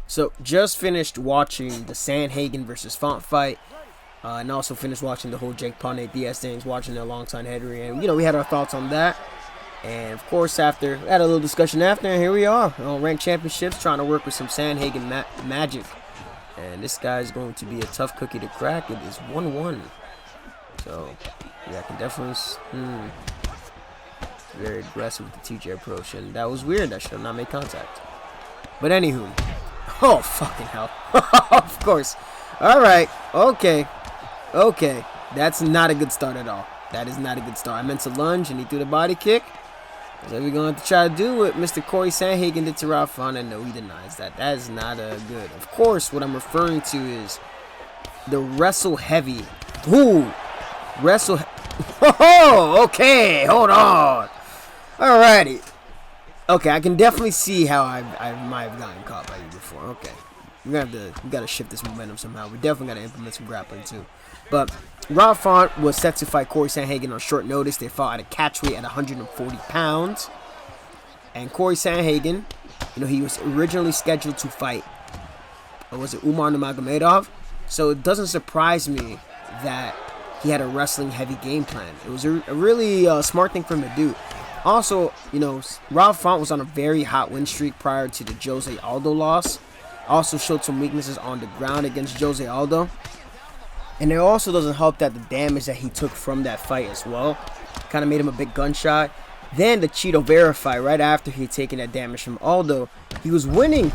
So, just finished watching the Sandhagen versus Font fight. And also finished watching the whole Jake Paul Nate Diaz things, watching the alongside Henry. And, we had our thoughts on that. And, of course, after, we had a little discussion after, and here we are. On ranked championships, trying to work with some Sandhagen magic. And this guy is going to be a tough cookie to crack. It is 1-1. So, yeah, I can definitely... very aggressive with the TJ approach. And that was weird. I should have not made contact. But, anywho... Oh, fucking hell. Of course. All right. Okay. That's not a good start at all. That is not a good start. I meant to lunge, and he threw the body kick. So we're going to try to do what Mr. Cory Sandhagen did to Rob Font, and no, he denies that. That is not a good. Of course, what I'm referring to is the wrestle heavy. Ooh. Wrestle. Oh, okay. Hold on. All righty. Okay, I can definitely see how I might have gotten caught by you before. Okay, we gotta shift this momentum somehow. We definitely gotta implement some grappling too. But Rob Font was set to fight Cory Sandhagen on short notice. They fought at a catch weight at 140 pounds, and Cory Sandhagen, he was originally scheduled to fight. Or was it Nurmagomedov? So it doesn't surprise me that he had a wrestling heavy game plan. It was a really smart thing for him to do. Also, Rob Font was on a very hot win streak prior to the Jose Aldo loss. Also showed some weaknesses on the ground against Jose Aldo. And it also doesn't help that the damage that he took from that fight as well kind of made him a big gunshot. Then the Chito Vera fight, right after he had taken that damage from Aldo, he was winning.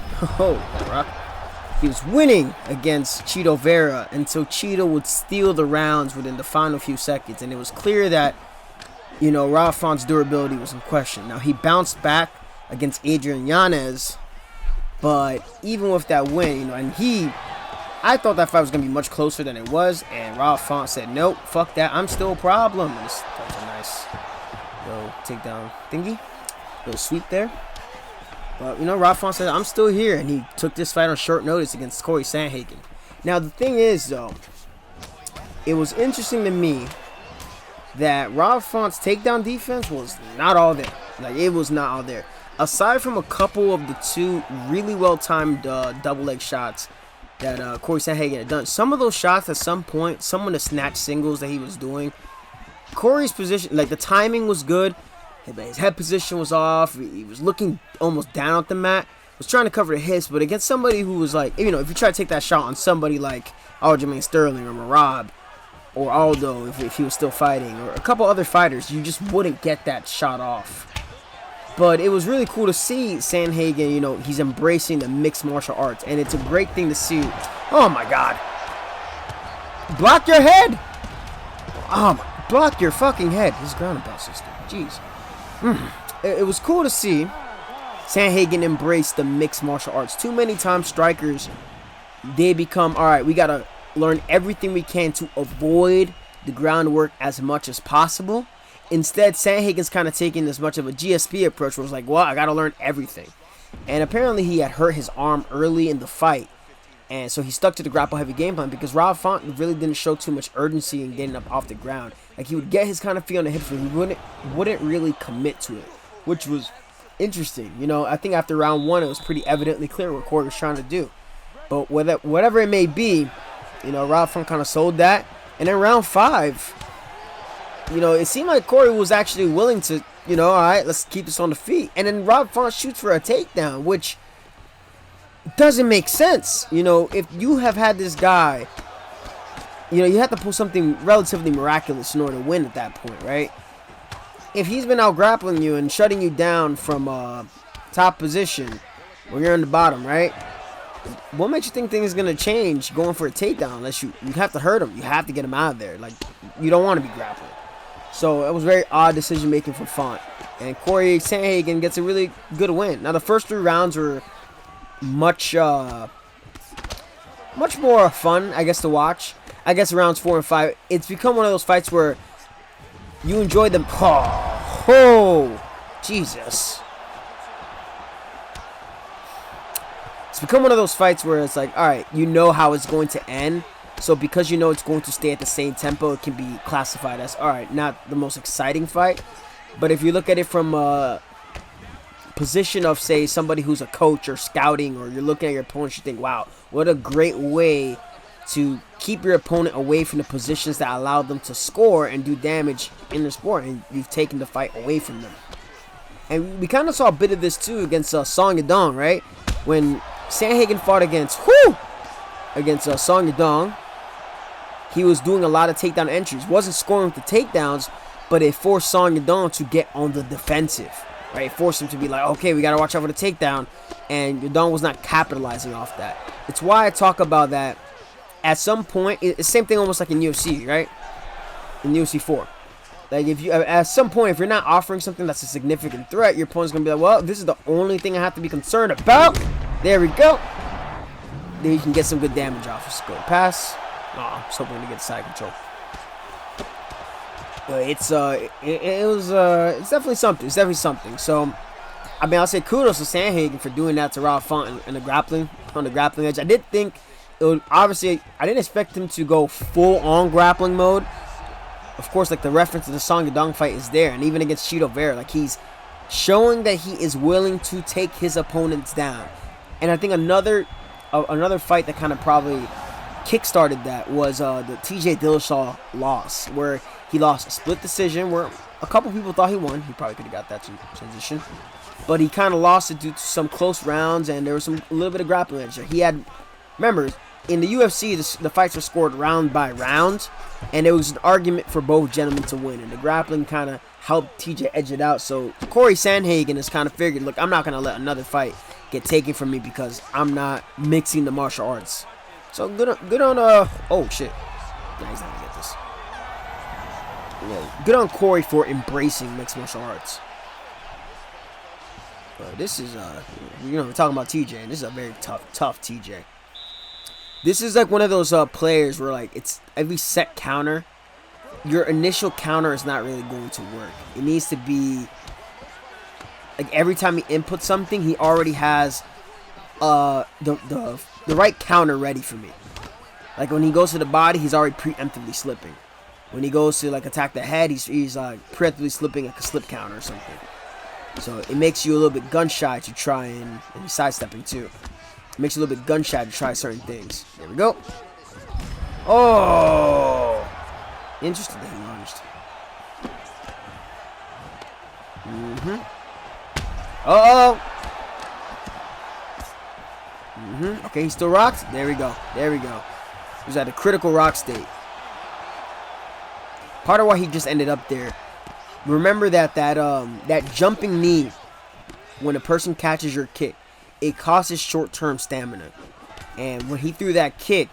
He was winning against Chito Vera until Chito would steal the rounds within the final few seconds. And it was clear that Rob Font's durability was in question. Now, he bounced back against Adrian Yanez, but even with that win, I thought that fight was going to be much closer than it was, and Rob Font said, nope, fuck that, I'm still a problem. And that was a nice little takedown thingy, little sweep there. But, Rob Font said, I'm still here, and he took this fight on short notice against Cory Sandhagen. Now, the thing is, though, it was interesting to me that Rob Font's takedown defense was not all there. It was not all there. Aside from a couple of the two really well-timed double leg shots that Cory Sandhagen had done, some of those shots at some point, some of the snatch singles that he was doing, Cory's position, the timing was good, his head position was off, he was looking almost down at the mat, was trying to cover the hips, but against somebody who was if you try to take that shot on somebody like Aljamain Sterling or Marab, or Aldo, if he was still fighting, or a couple other fighters, you just wouldn't get that shot off. But it was really cool to see Sandhagen, he's embracing the mixed martial arts, and it's a great thing to see. Oh my God. Block your head! Block your fucking head. This is ground and pound system. Jeez. It was cool to see Sandhagen embrace the mixed martial arts. Too many times strikers, they become, alright, we gotta learn everything we can to avoid the groundwork as much as possible. Instead, Sandhagen's kind of taking as much of a GSP approach where it's well, I got to learn everything. And apparently he had hurt his arm early in the fight. And so he stuck to the grapple heavy game plan because Rob Font really didn't show too much urgency in getting up off the ground. He would get his kind of feet on the hips, but he wouldn't really commit to it, which was interesting. I think after round one, it was pretty evidently clear what Cory was trying to do. But whatever it may be, Rob Font kind of sold that. And then round 5, it seemed like Cory was actually willing to, all right, let's keep this on the feet. And then Rob Font shoots for a takedown, which doesn't make sense. If you have had this guy, you have to pull something relatively miraculous in order to win at that point, right? If he's been out grappling you and shutting you down from top position when you're in the bottom, right? What makes you think things are going to change going for a takedown unless you have to hurt him? You have to get him out of there. You don't want to be grappling. So it was very odd decision making from Font. And Cory Sandhagen gets a really good win. Now the first 3 rounds were much more fun, I guess, to watch. I guess rounds 4 and 5, it's become one of those fights where you enjoy them. Oh, Jesus. It's become one of those fights where it's alright, how it's going to end. So because it's going to stay at the same tempo, it can be classified as, alright, not the most exciting fight. But if you look at it from position of, say, somebody who's a coach or scouting, or you're looking at your opponent, you think, wow, what a great way to keep your opponent away from the positions that allow them to score and do damage in the sport, and you've taken the fight away from them. And we kind of saw a bit of this too against Song Yadong, right? When Sandhagen fought against Song Yadong, he was doing a lot of takedown entries. Wasn't scoring with the takedowns, but it forced Song Yadong to get on the defensive, right? It forced him to be like, okay, we got to watch out for the takedown, and Yadong was not capitalizing off that. It's why I talk about that at some point. It's the same thing almost like in UFC, right? In UFC 4. Like, if you, at some point, if you're not offering something that's a significant threat, your opponent's going to be like, well, this is the only thing I have to be concerned about. There we go. Then you can get some good damage off. Just go pass. Oh, I'm just hoping to get side control. But it's definitely something. It's definitely something. So, I mean, I'll say kudos to Sandhagen for doing that to Rob Font in the grappling, on the grappling edge. I did think it would, obviously, I didn't expect him to go full on grappling mode. Of course, like, the reference to the Song Yadong fight is there, and even against Chito Vera, like, he's showing that he is willing to take his opponents down. And I think another fight that kind of probably kickstarted that was the TJ Dillashaw loss, where he lost a split decision, where a couple people thought he won. He probably could have got that transition, but he kind of lost it due to some close rounds, and there was a little bit of grappling edge. He had, remember, in the UFC, the fights were scored round by round, and it was an argument for both gentlemen to win, and the grappling kind of helped TJ edge it out. So Cory Sandhagen has kind of figured, look, I'm not going to let another fight get taken from me because I'm not mixing the martial arts. So good on oh shit, nah, he's not gonna get this. Yeah, good on Cory for embracing mixed martial arts. This is we're talking about TJ, and this is a very tough TJ. This is like one of those players where, like, it's every set counter, your initial counter is not really going to work. It needs to be like every time he inputs something, he already has the right counter ready for me. Like when he goes to the body, he's already preemptively slipping. When he goes to, like, attack the head, he's like preemptively slipping like a slip counter or something. So it makes you a little bit gun shy to try and he's sidestepping too. It makes you a little bit gun shy to try certain things. There we go. Oh, interesting that he launched. Okay, he still rocks. There we go. There we go. He was at a critical rock state. Part of why he just ended up there. Remember that jumping knee, when a person catches your kick, it causes short-term stamina. And when he threw that kick,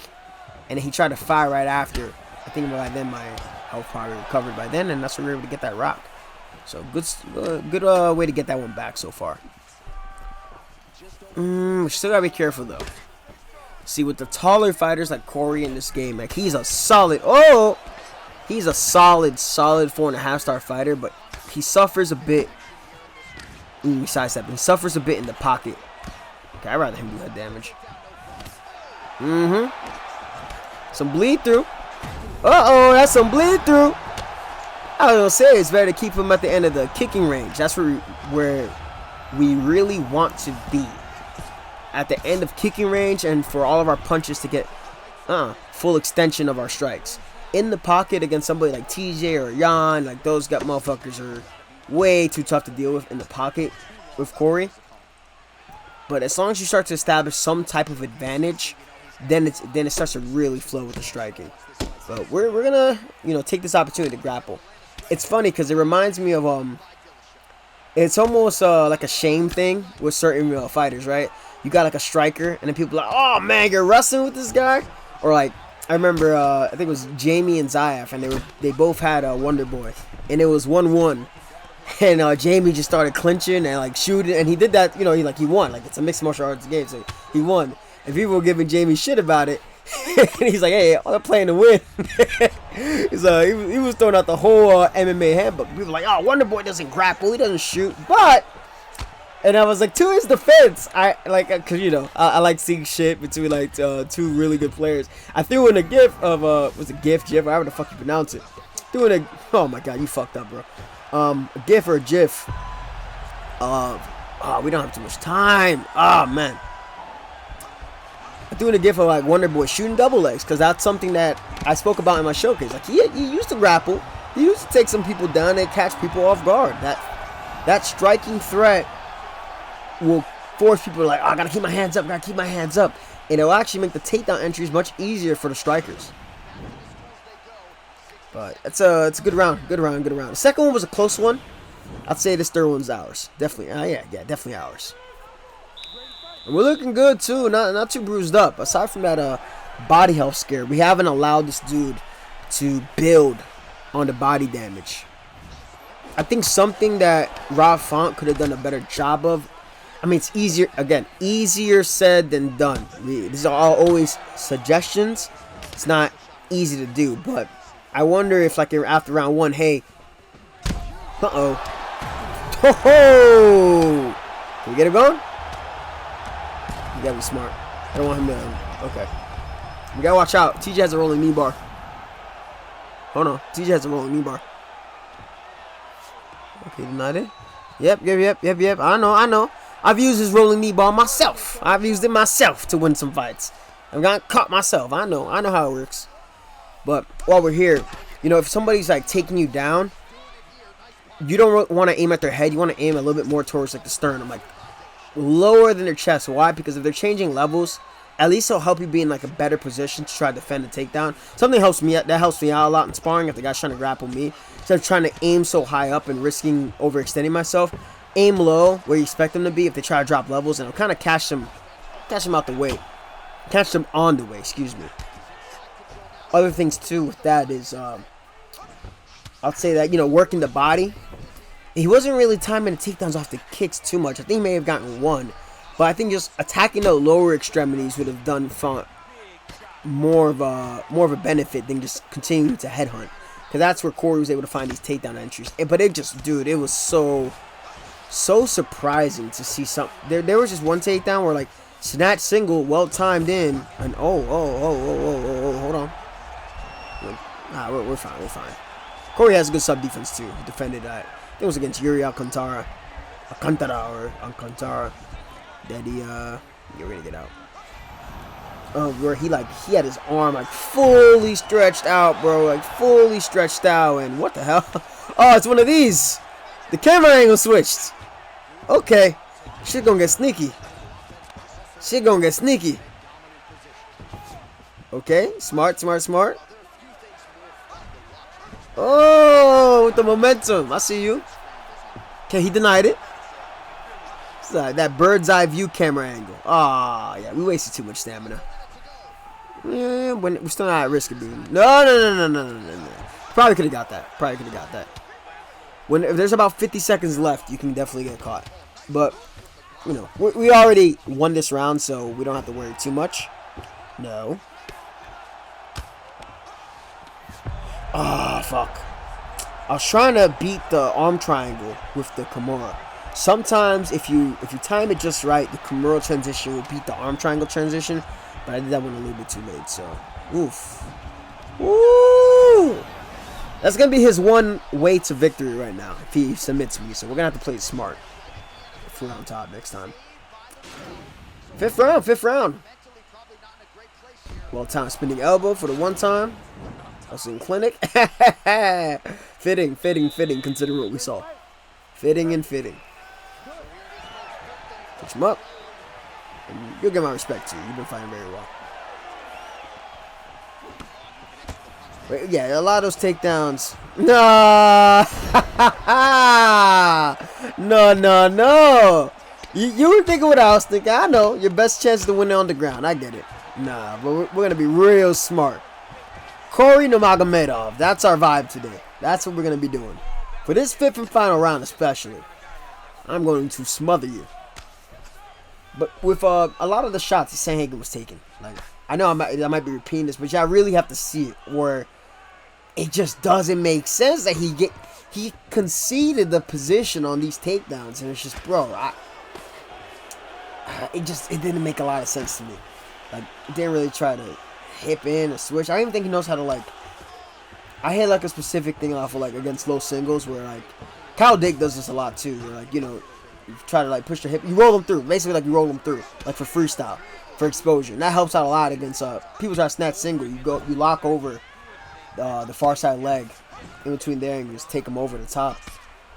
and then he tried to fire right after, I think by then my health probably recovered by then, and that's when we were able to get that rock. So good way to get that one back so far. Still gotta be careful though. See, with the taller fighters like Cory in this game, like, he's a solid 4.5 star fighter, but he suffers a bit. Sidestepping. He suffers a bit in the pocket. Okay, I'd rather him do that damage. Some bleed through. That's some bleed through. I was gonna say it's better to keep him at the end of the kicking range. That's where we really want to be. At the end of kicking range, and for all of our punches to get full extension of our strikes. In the pocket against somebody like TJ or Jan, like, those gut motherfuckers are way too tough to deal with in the pocket with Cory. But as long as you start to establish some type of advantage, then it starts to really flow with the striking. But we're gonna take this opportunity to grapple. It's funny because it reminds me of it's almost like a shame thing with certain fighters, right? You got like a striker, and then people are like, oh man, you're wrestling with this guy? Or like, I remember, I think it was Jamie and Zayaf, and they both had a Wonder Boy, and it was 1-1, and Jamie just started clinching and like shooting, and he did that, he won, like, it's a mixed martial arts game, so he won, and people were giving Jamie shit about it, and he's like, hey, I'm playing to win. He was throwing out the whole MMA handbook. People were like, oh, Wonder Boy doesn't grapple, he doesn't shoot, but. And I was like, to his defense, I like seeing shit between like two really good players. I threw in a gif of was it GIF, however the fuck you pronounce it. Threw in oh my god, you fucked up, bro. A gif or a gif of Oh, we don't have too much time. Oh, man. I'm doing a gif of like Wonder Boy shooting double legs because that's something that I spoke about in my showcase. Like he used to grapple. He used to take some people down and catch people off guard. That striking threat will force people to like, oh, I gotta keep my hands up, and it'll actually make the takedown entries much easier for the strikers. But it's a good round. The second one was a close one. I'd say this third one's ours. Definitely, yeah, definitely ours. And we're looking good too, not too bruised up. Aside from that body health scare, we haven't allowed this dude to build on the body damage. I think something that Rob Font could have done a better job of. I mean, it's easier said than done. These are all always suggestions. It's not easy to do, but I wonder if like after round one, hey, ho, can we get it going? You gotta be smart. I don't want him to. Okay. We gotta watch out. TJ has a rolling knee bar. Hold on. TJ has a rolling knee bar. Okay, denied it. Yep. I know. I've used his rolling knee bar myself. I've used it myself to win some fights. I've got caught myself. I know how it works. But while we're here, you know, if somebody's like taking you down, you don't want to aim at their head. You want to aim a little bit more towards like the sternum, like lower than their chest. Why? Because if they're changing levels, at least it'll help you be in like a better position to try to defend a takedown. Something helps me out a lot in sparring if the guy's trying to grapple me. Instead of trying to aim so high up and risking overextending myself, aim low where you expect them to be if they try to drop levels, and it'll kind of catch them out the way. Catch them on the way, excuse me. Other things too with that is I'll say that, you know, working the body. He wasn't really timing the takedowns off the kicks too much. I think he may have gotten one. But I think just attacking the lower extremities would have done Font more of a benefit than just continuing to headhunt. Because that's where Cory was able to find these takedown entries. But it just, dude, it was so surprising to see some. There was just one takedown where like snatch single, well timed in, and hold on. Nah, we're fine. Cory has a good sub defense too. He defended that. It was against Yuri Alcantara. That we're gonna get out. Where he had his arm like fully stretched out, bro, like fully stretched out, and what the hell? Oh, it's one of these. The camera angle switched. Okay, shit gonna get sneaky. Okay, smart. Oh, with the momentum. I see you. Okay, he denied it. That bird's eye view camera angle. Ah, yeah, we wasted too much stamina. Yeah, we're still not at risk of being. No. Probably could have got that. If there's about 50 seconds left, you can definitely get caught. But, you know, we already won this round, so we don't have to worry too much. No. Ah, fuck. I was trying to beat the arm triangle with the Kimura. Sometimes, if you time it just right, the Kimura transition will beat the arm triangle transition. But I did that one a little bit too late, so oof. Woo! That's gonna be his one way to victory right now if he submits me. So we're gonna have to play it smart if we're on top next time. Fifth round. Well timed spinning elbow for the one time. I was in clinic. Fitting. Consider what we saw. Fitting. Touch him up. And you'll get my respect too. You've been fighting very well. Wait, yeah, a lot of those takedowns. No. No. You were thinking what I was thinking. I know. Your best chance to win it on the ground. I get it. Nah, but we're going to be real smart. Cory Nurmagomedov. That's our vibe today. That's what we're going to be doing. For this fifth and final round especially, I'm going to smother you. But with a lot of the shots that Sandhagen was taking, like I know I might be repeating this, but y'all really have to see it, where it just doesn't make sense that he conceded the position on these takedowns, and it's just, bro, it didn't make a lot of sense to me. Like, it didn't really try to hip in or switch. I don't even think he knows how to, like, I had like a specific thing off of like against low singles where like Kyle Dick does this a lot too, where like, you know, You try to like push the hip. You roll them through. Basically, like you roll them through, like for freestyle, for exposure. And that helps out a lot against people try to snatch single. You lock over the far side leg in between there, and you just take them over the top,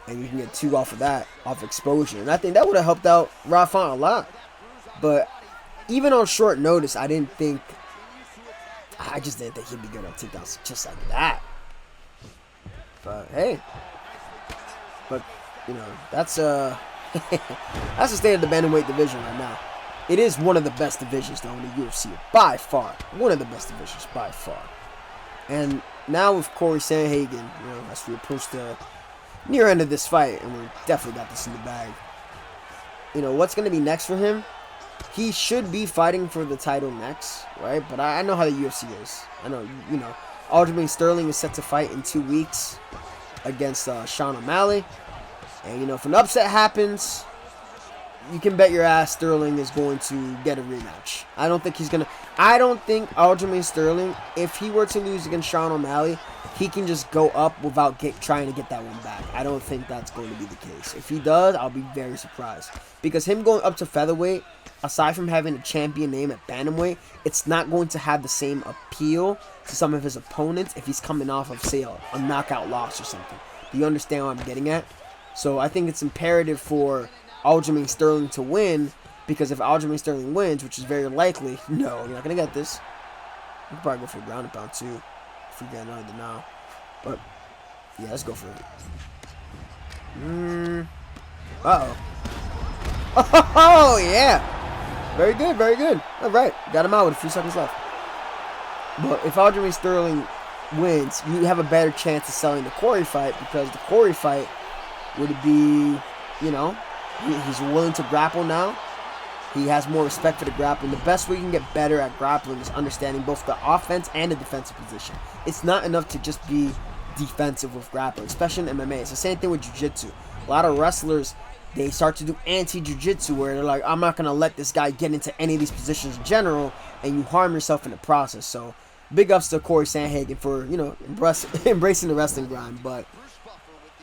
and you can get 2 off of that, off exposure. And I think that would have helped out Rafon a lot. But even on short notice, I just didn't think he'd be good on takedowns just like that. But hey, you know, that's that's the state of the bantamweight division right now. It is one of the best divisions though in the UFC by far. One of the best divisions by far. And now with Cory Sandhagen, you know, as we approach the near end of this fight, and we definitely got this in the bag. You know, what's going to be next for him? He should be fighting for the title next, right? But I know how the UFC is. I know, you know, Aljamain Sterling is set to fight in 2 weeks against Sean O'Malley. And, you know, if an upset happens, you can bet your ass Sterling is going to get a rematch. I don't think Aljamain Sterling, if he were to lose against Sean O'Malley, he can just go up without trying to get that one back. I don't think that's going to be the case. If he does, I'll be very surprised. Because him going up to featherweight, aside from having a champion name at bantamweight, it's not going to have the same appeal to some of his opponents if he's coming off of, say, a knockout loss or something. Do you understand what I'm getting at? So I think it's imperative for Aljamain Sterling to win, because if Aljamain Sterling wins, which is very likely, no, you're not going to get this. You can probably go for a ground and pound too, if we get another now. But, yeah, let's go for it. Uh-oh. Oh, yeah. Very good, very good. All right, got him out with a few seconds left. But if Aljamain Sterling wins, you have a better chance of selling the Cory fight, because the Cory fight would be, you know, he's willing to grapple now. He has more respect for the grappling. The best way you can get better at grappling is understanding both the offense and the defensive position. It's not enough to just be defensive with grappling, especially in MMA. It's the same thing with jiu-jitsu. A lot of wrestlers, they start to do anti-jiu-jitsu where they're like, I'm not going to let this guy get into any of these positions in general, and you harm yourself in the process. So big ups to Cory Sandhagen for, you know, embracing the wrestling grind. But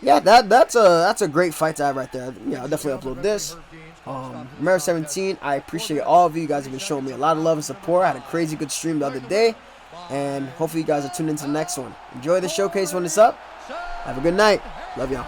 yeah, that's a great fight to have right there. Yeah, I'll definitely upload this. Number 17, I appreciate all of you. You guys have been showing me a lot of love and support. I had a crazy good stream the other day, and hopefully you guys are tuned into the next one. Enjoy the showcase when it's up. Have a good night. Love y'all.